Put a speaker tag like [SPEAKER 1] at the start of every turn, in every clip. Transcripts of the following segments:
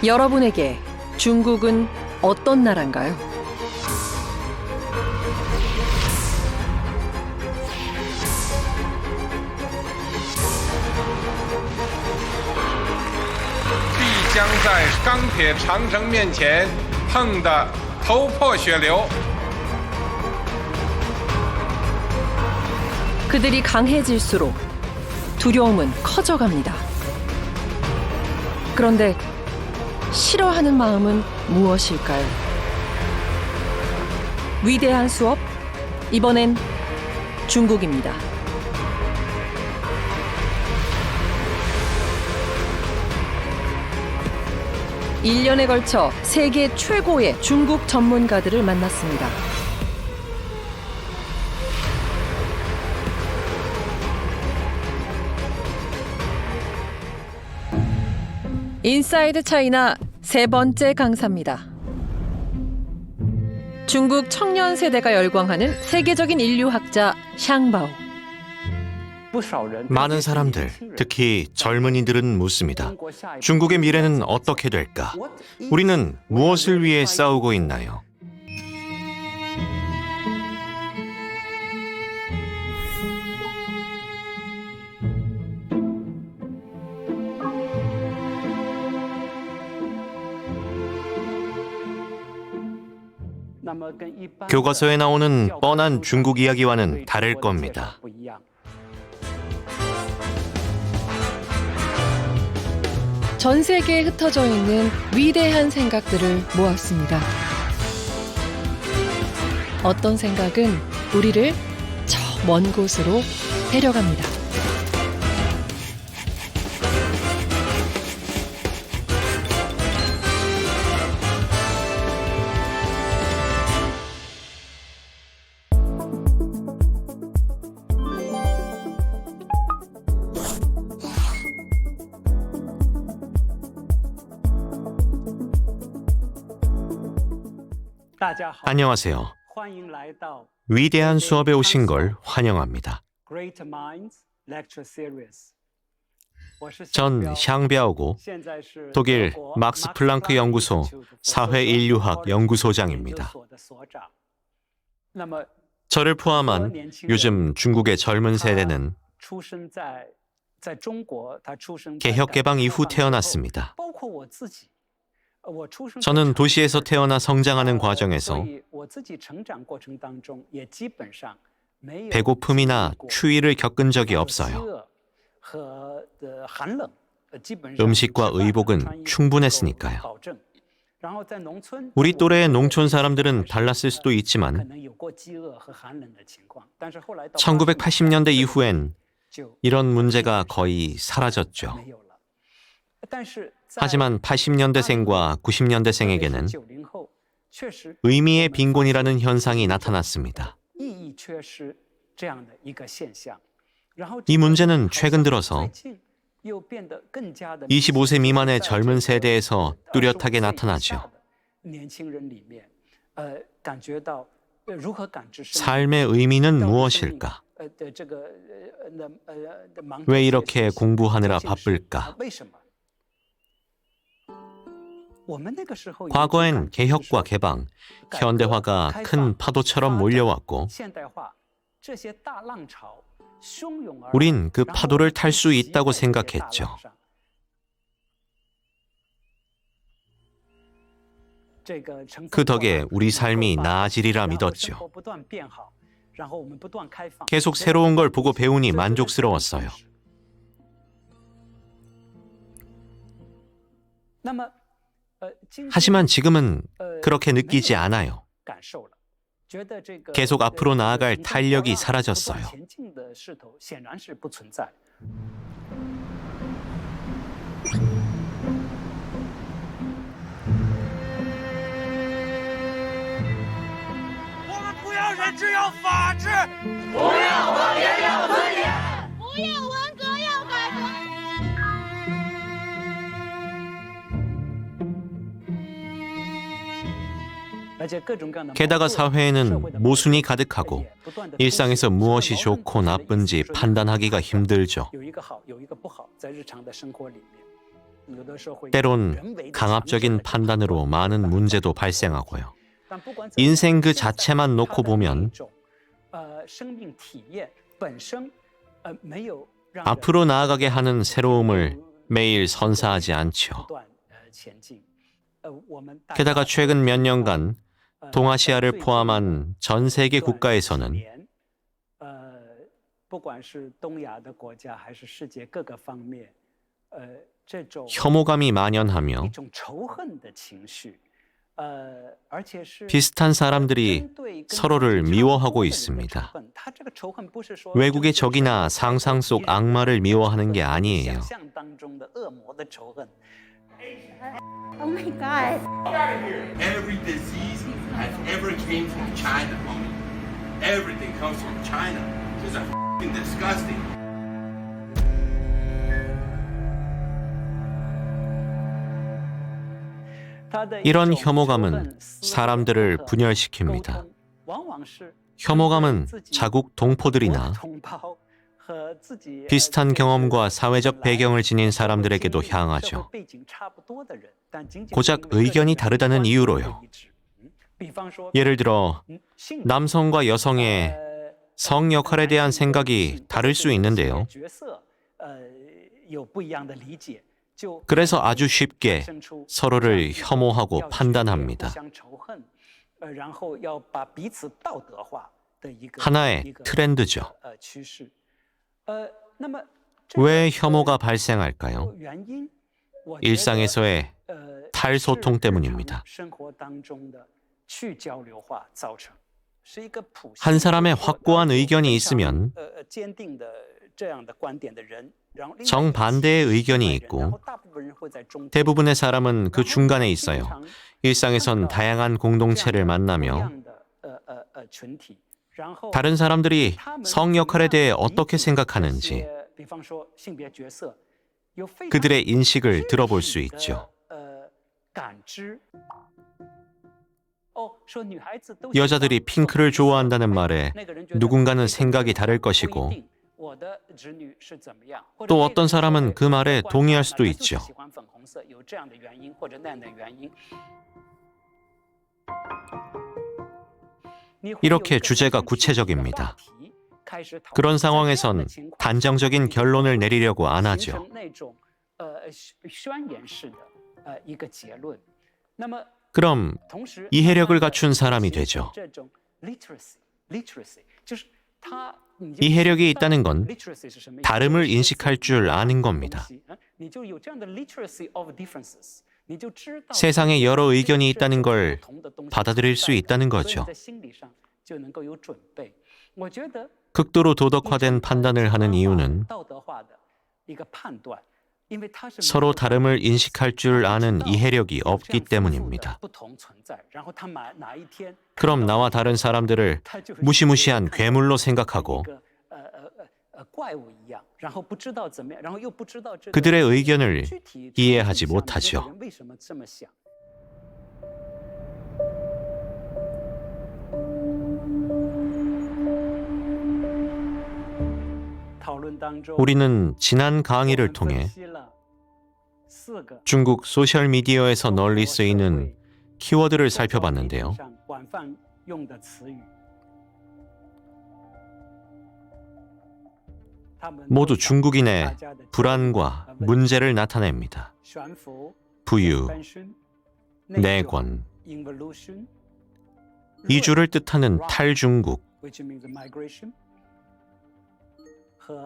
[SPEAKER 1] 여러분에게 중국은 어떤 나라인가요?
[SPEAKER 2] 必将在钢铁长城面前碰得头破血流。
[SPEAKER 1] 그들이 강해질수록 두려움은 커져갑니다. 그런데 싫어하는 마음은 무엇일까요? 위대한 수업, 이번엔 중국입니다. 일 년에 걸쳐 세계 최고의 중국 전문가들을 만났습니다. 인사이드 차이나 세 번째 강사입니다. 중국 청년 세대가 열광하는 세계적인 인류학자 샹바오.
[SPEAKER 3] 많은 사람들, 특히 젊은이들은 묻습니다. 중국의 미래는 어떻게 될까? 우리는 무엇을 위해 싸우고 있나요? 교과서에 나오는 뻔한 중국 이야기와는 다를 겁니다.
[SPEAKER 1] 전 세계에 흩어져 있는 위대한 생각들을 모았습니다. 어떤 생각은 우리를 저 먼 곳으로 데려갑니다.
[SPEAKER 3] 안녕하세요. 위대한 수업에 오신 걸 환영합니다. 전 샹비아오고 독일 막스 플랑크 연구소 사회인류학 연구소장입니다. 저를 포함한 요즘 중국의 젊은 세대는 개혁 개방 이후 태어났습니다. 저는 도시에서 태어나 성장하는 과정에서 배고픔이나 추위를 겪은 적이 없어요. 음식과 의복은 충분했으니까요. 우리 또래의 농촌 사람들은 달랐을 수도 있지만 1980년대 이후엔 이런 문제가 거의 사라졌죠. 하지만 80년대생과 90년대생에게는 의미의 빈곤이라는 현상이 나타났습니다. 이 문제는 최근 들어서 25세 미만의 젊은 세대에서 뚜렷하게 나타나죠. 삶의 의미는 무엇일까? 왜 이렇게 공부하느라 바쁠까? 과거엔 개혁과 개방, 현대화가 큰 파도처럼 몰려왔고 우린 그 파도를 탈 수 있다고 생각했죠. 그 덕에 우리 삶이 나아지리라 믿었죠. 계속 새로운 걸 보고 배우니 만족스러웠어요. 하지만 지금은 그렇게 느끼지 않아요. 계속 앞으로 나아갈 탄력이 사라졌어요. 게다가 사회에는 모순이 가득하고 일상에서 무엇이 좋고 나쁜지 판단하기가 힘들죠. 때론 강압적인 판단으로 많은 문제도 발생하고요. 인생 그 자체만 놓고 보면 앞으로 나아가게 하는 새로움을 매일 선사하지 않죠. 게다가 최근 몇 년간 동아시아를 포함한 전 세계 국가에서는 혐오감이 만연하며 비슷한 사람들이 서로를 미워하고 있습니다. 외국의 적이나 상상 속 악마를 미워하는 게 아니에요.
[SPEAKER 4] Oh my God.
[SPEAKER 5] Every disease has ever came from China, homie. Everything comes from China. It's f***ing disgusting.
[SPEAKER 3] 이런 혐오감은 사람들을 분열시킵니다. 혐오감은 자국 동포들이나 비슷한 경험과 사회적 배경을 지닌 사람들에게도 향하죠. 고작 의견이 다르다는 이유로요. 예를 들어 남성과 여성의 성 역할에 대한 생각이 다를 수 있는데요. 그래서 아주 쉽게 서로를 혐오하고 판단합니다. 하나의 트렌드죠. 왜 혐오가 발생할까요? 일상에서의 탈소통 때문입니다. 한 사람의 확고한 의견이 있으면 정반대의 의견이 있고 대부분의 사람은 그 중간에 있어요. 일상에선 다양한 공동체를 만나며 다른 사람들이 성 역할에 대해 어떻게 생각하는지 그들의 인식을 들어볼 수 있죠. 여자들이 핑크를 좋아한다는 말에 누군가는 생각이 다를 것이고 또 어떤 사람은 그 말에 동의할 수도 있죠. 이렇게 주제가 구체적입니다. 그런 상황에선 단정적인 결론을 내리려고 안 하죠. 그럼 이해력을 갖춘 사람이 되죠. 이해력이 있다는 건 다름을 인식할 줄 아는 겁니다. 세상에 여러 의견이 있다는 걸 받아들일 수 있다는 거죠. 극도로 도덕화된 판단을 하는 이유는 서로 다름을 인식할 줄 아는 이해력이 없기 때문입니다. 그럼 나와 다른 사람들을 무시무시한 괴물로 생각하고 그들의 의견을 이해하지 못하죠. 우리는 지난 강의를 통해 중국 소셜미디어에서 널리 쓰이는 키워드를 살펴봤는데요. 모두 중국인의 불안과 문제를 나타냅니다. 부유, 내권, 이주를 뜻하는 탈중국,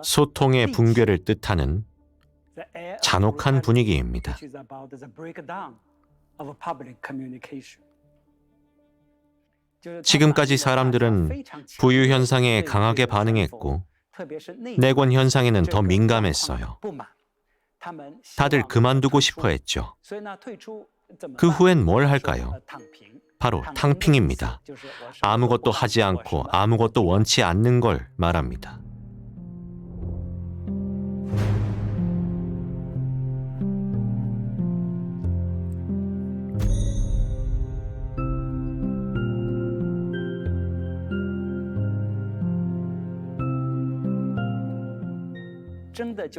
[SPEAKER 3] 소통의 붕괴를 뜻하는 잔혹한 분위기입니다. 지금까지 사람들은 부유 현상에 강하게 반응했고 내권 현상에는 더 민감했어요. 다들 그만두고 싶어 했죠. 그 후엔 뭘 할까요? 바로 탕핑입니다. 아무것도 하지 않고 아무것도 원치 않는 걸 말합니다.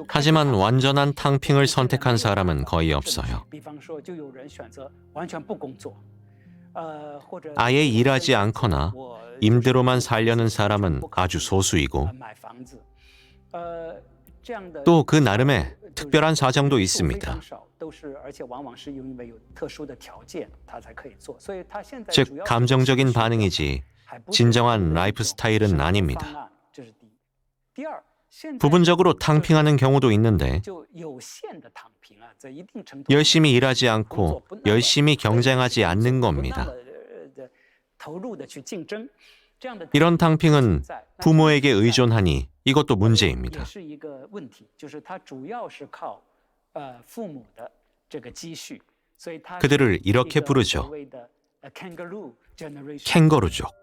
[SPEAKER 3] 하지만 완전한 탕핑을 선택한 사람은 거의 없어요. 아예 일하지 않거나 임대로만 살려는 사람은 아주 소수이고 또 그 나름의 특별한 사정도 있습니다. 즉, 감정적인 반응이지 진정한 라이프 스타일은 아닙니다. 부분적으로 탕핑하는 경우도 있는데 열심히 일하지 않고 열심히 경쟁하지 않는 겁니다. 이런 탕핑은 부모에게 의존하니 이것도 문제입니다. 그들을 이렇게 부르죠. 캥거루족.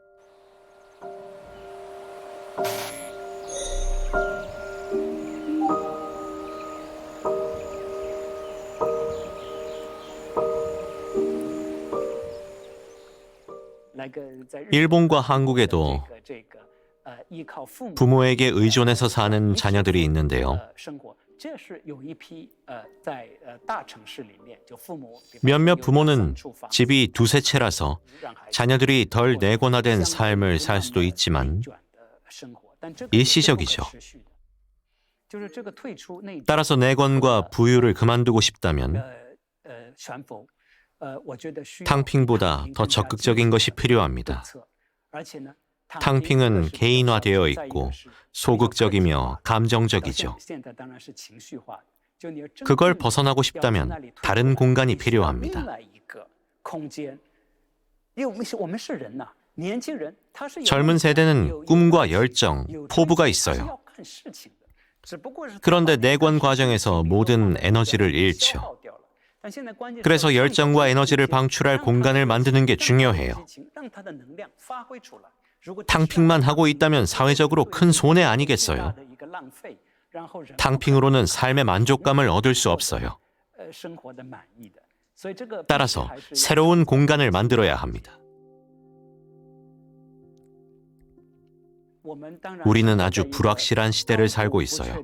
[SPEAKER 3] 일본과 한국에도 부모에게 의존해서 사는 자녀들이 있는데요. 몇몇 부모는 집이 두세 채라서 자녀들이 덜 내권화된 삶을 살 수도 있지만 일시적이죠. 따라서 내권과 부유를 그만두고 싶다면 탕핑보다 더 적극적인 것이 필요합니다. 탕핑은 개인화되어 있고 소극적이며 감정적이죠. 그걸 벗어나고 싶다면 다른 공간이 필요합니다. 젊은 세대는 꿈과 열정, 포부가 있어요. 그런데 내권 과정에서 모든 에너지를 잃죠. 그래서 열정과 에너지를 방출할 공간을 만드는 게 중요해요. 탕핑만 하고 있다면 사회적으로 큰 손해 아니겠어요? 탕핑으로는 삶의 만족감을 얻을 수 없어요. 따라서 새로운 공간을 만들어야 합니다. 우리는 아주 불확실한 시대를 살고 있어요.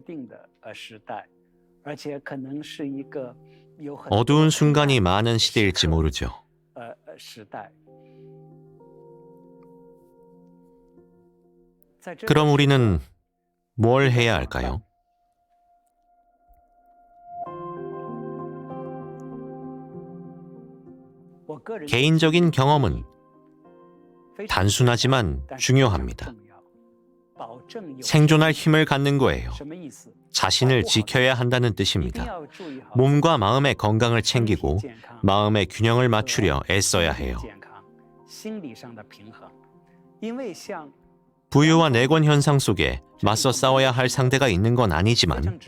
[SPEAKER 3] 어두운 순간이 많은 시대일지 모르죠. 그럼 우리는 뭘 해야 할까요? 개인적인 경험은 단순하지만 중요합니다. 생존할 힘을 갖는 거예요. 자신을 지켜야 한다는 뜻입니다. 몸과 마음의 건강을 챙기고 마음의 균형을 맞추려 애써야 해요. 부유와 내권 현상 속에 맞서 싸워야 할 상대가 있는 건 아니지만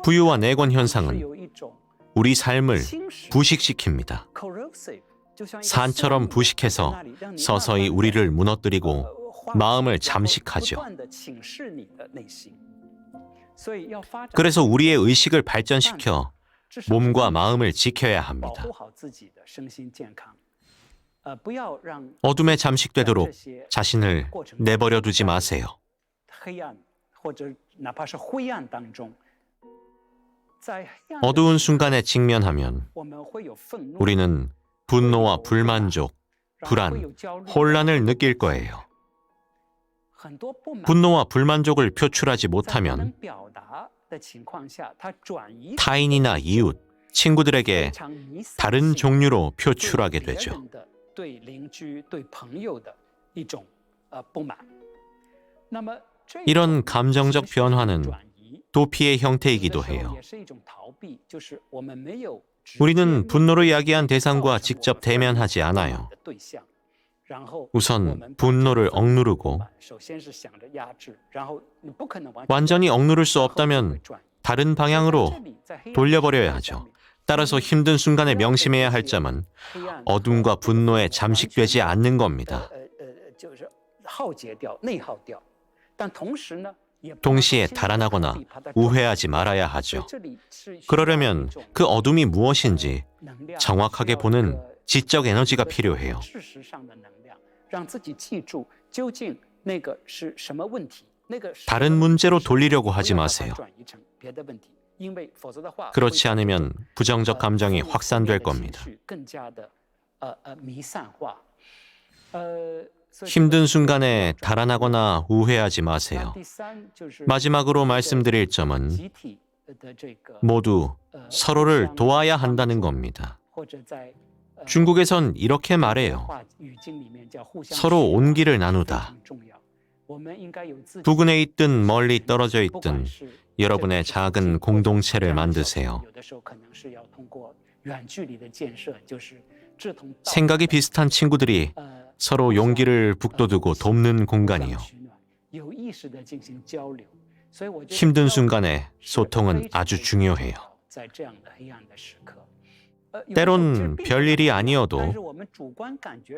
[SPEAKER 3] 부유와 내권 현상은 우리 삶을 부식시킵니다. 산처럼 부식해서 서서히 우리를 무너뜨리고 마음을 잠식하죠. 그래서 우리의 의식을 발전시켜 몸과 마음을 지켜야 합니다. 어둠에 잠식되도록 자신을 내버려 두지 마세요. 어두운 순간에 직면하면 우리는 분노와 불만족, 불안, 혼란을 느낄 거예요. 분노와 불만족을 표출하지 못하면 타인이나 이웃, 친구들에게 다른 종류로 표출하게 되죠. 이런 감정적 변화는 도피의 형태이기도 해요. 우리는 분노를 야기한 대상과 직접 대면하지 않아요. 우선 분노를 억누르고 완전히 억누를 수 없다면 다른 방향으로 돌려버려야 하죠. 따라서 힘든 순간에 명심해야 할 점은 어둠과 분노에 잠식되지 않는 겁니다. 동시에 달아나거나 우회하지 말아야 하죠. 그러려면 그 어둠이 무엇인지 정확하게 보는 지적 에너지가 필요해요. 다른 문제로 돌리려고 하지 마세요. 그렇지 않으면 부정적 감정이 확산될 겁니다. 힘든 순간에 달아나거나 우회하지 마세요. 마지막으로 말씀드릴 점은 모두 서로를 도와야 한다는 겁니다. 중국에선 이렇게 말해요. 서로 온기를 나누다. 부근에 있든 멀리 떨어져 있든 여러분의 작은 공동체를 만드세요. 생각이 비슷한 친구들이 서로 용기를 북돋우고 돕는 공간이요. 힘든 순간에 소통은 아주 중요해요. 때론 별일이 아니어도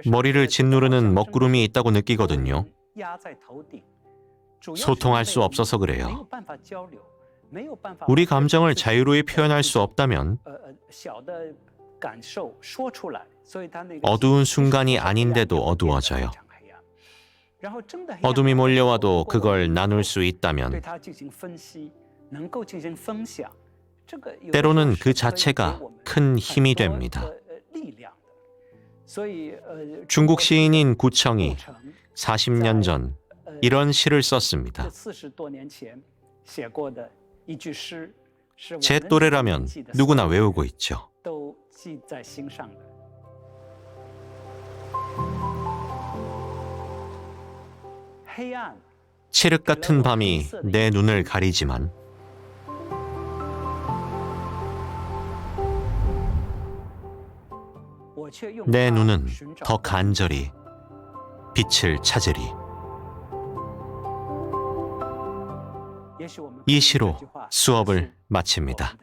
[SPEAKER 3] 머리를 짓누르는 먹구름이 있다고 느끼거든요. 소통할 수 없어서 그래요. 우리 감정을 자유로이 표현할 수 없다면 어두운 순간이 아닌데도 어두워져요. 어둠이 몰려와도 그걸 나눌 수 있다면 때로는 그 자체가 큰 힘이 됩니다. 중국 시인인 구청이 40년 전 이런 시를 썼습니다. 제 또래라면 누구나 외우고 있죠. 칠흑 같은 밤이 내 눈을 가리지만 내 눈은 더 간절히 빛을 찾으리. 이 시로 수업을 마칩니다.